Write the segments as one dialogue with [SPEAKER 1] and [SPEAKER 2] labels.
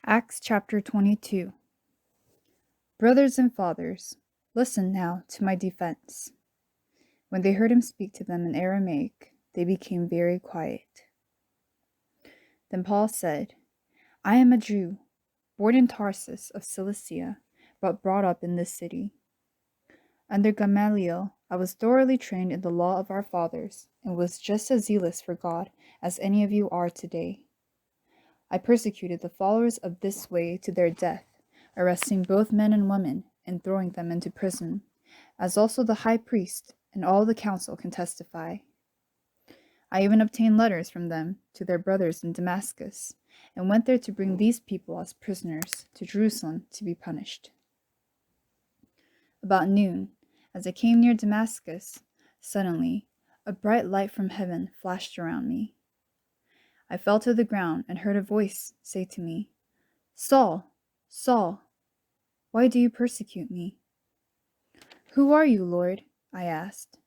[SPEAKER 1] Acts chapter 22. Brothers and fathers, listen now to my defense. When they heard him speak to them in Aramaic, they became very quiet. Then Paul said, I am a Jew, born in Tarsus of Cilicia, but brought up in this city. Under Gamaliel, I was thoroughly trained in the law of our fathers, and was just as zealous for God as any of you are today. I persecuted the followers of this way to their death, arresting both men and women and throwing them into prison, as also the high priest and all the council can testify. I even obtained letters from them to their brothers in Damascus, and went there to bring these people as prisoners to Jerusalem to be punished. About noon, as I came near Damascus, suddenly a bright light from heaven flashed around me. I fell to the ground and heard a voice say to me, Saul, Saul, why do you persecute me? Who are you, Lord? I asked.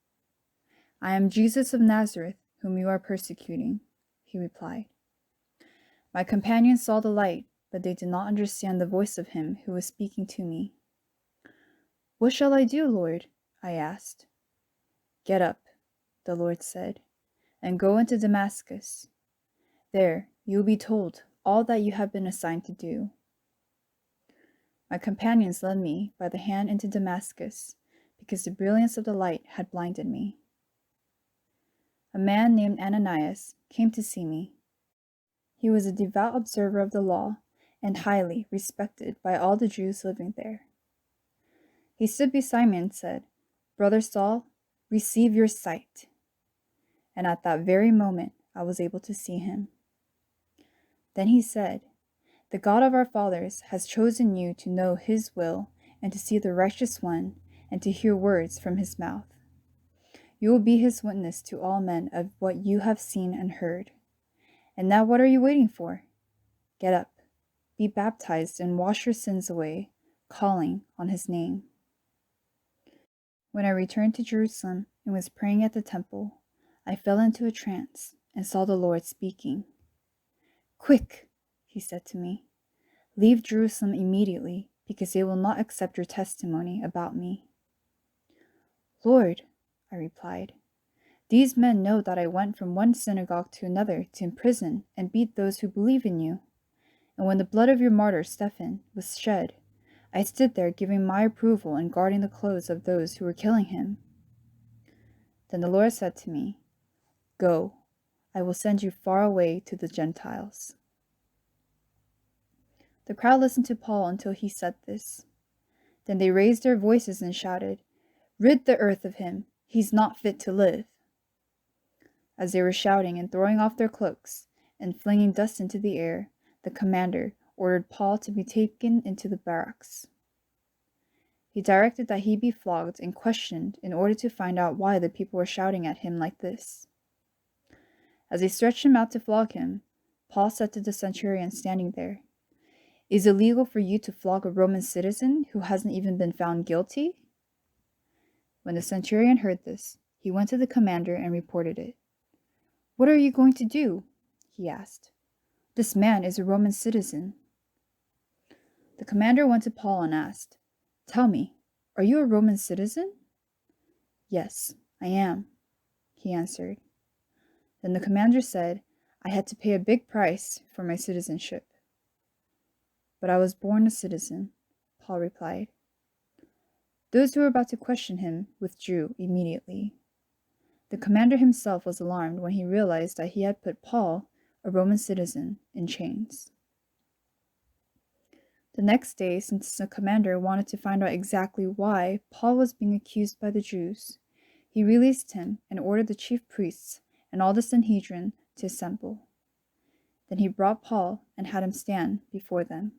[SPEAKER 1] I am Jesus of Nazareth, whom you are persecuting, he replied. My companions saw the light, but they did not understand the voice of him who was speaking to me. What shall I do, Lord? I asked. Get up, the Lord said, and go into Damascus. There you will be told all that you have been assigned to do. My companions led me by the hand into Damascus, because the brilliance of the light had blinded me. A man named Ananias came to see me. He was a devout observer of the law and highly respected by all the Jews living there. He stood beside me and said, Brother Saul, receive your sight. And at that very moment I was able to see him. Then he said, The God of our fathers has chosen you to know his will and to see the righteous one and to hear words from his mouth. You will be his witness to all men of what you have seen and heard. And now what are you waiting for? Get up, be baptized, and wash your sins away, calling on his name. When I returned to Jerusalem and was praying at the temple, I fell into a trance and saw the Lord speaking. Quick, he said to me, leave Jerusalem immediately, because they will not accept your testimony about me. Lord, I replied, these men know that I went from one synagogue to another to imprison and beat those who believe in you. And when the blood of your martyr Stephen was shed, I stood there giving my approval and guarding the clothes of those who were killing him. Then the Lord said to me, Go, I will send you far away to the Gentiles. The crowd listened to Paul until he said this. Then they raised their voices and shouted, Rid the earth of him, he's not fit to live. As they were shouting and throwing off their cloaks and flinging dust into the air, the commander ordered Paul to be taken into the barracks. He directed that he be flogged and questioned in order to find out why the people were shouting at him like this. As they stretched him out to flog him, Paul said to the centurion standing there, Is it legal for you to flog a Roman citizen who hasn't even been found guilty? When the centurion heard this, he went to the commander and reported it. What are you going to do? He asked. This man is a Roman citizen. The commander went to Paul and asked, Tell me, are you a Roman citizen? Yes, I am, he answered. Then the commander said, I had to pay a big price for my citizenship. But I was born a citizen, Paul replied. Those who were about to question him withdrew immediately. The commander himself was alarmed when he realized that he had put Paul, a Roman citizen, in chains. The next day, since the commander wanted to find out exactly why Paul was being accused by the Jews, he released him and ordered the chief priests and all the Sanhedrin to assemble. Then he brought Paul and had him stand before them.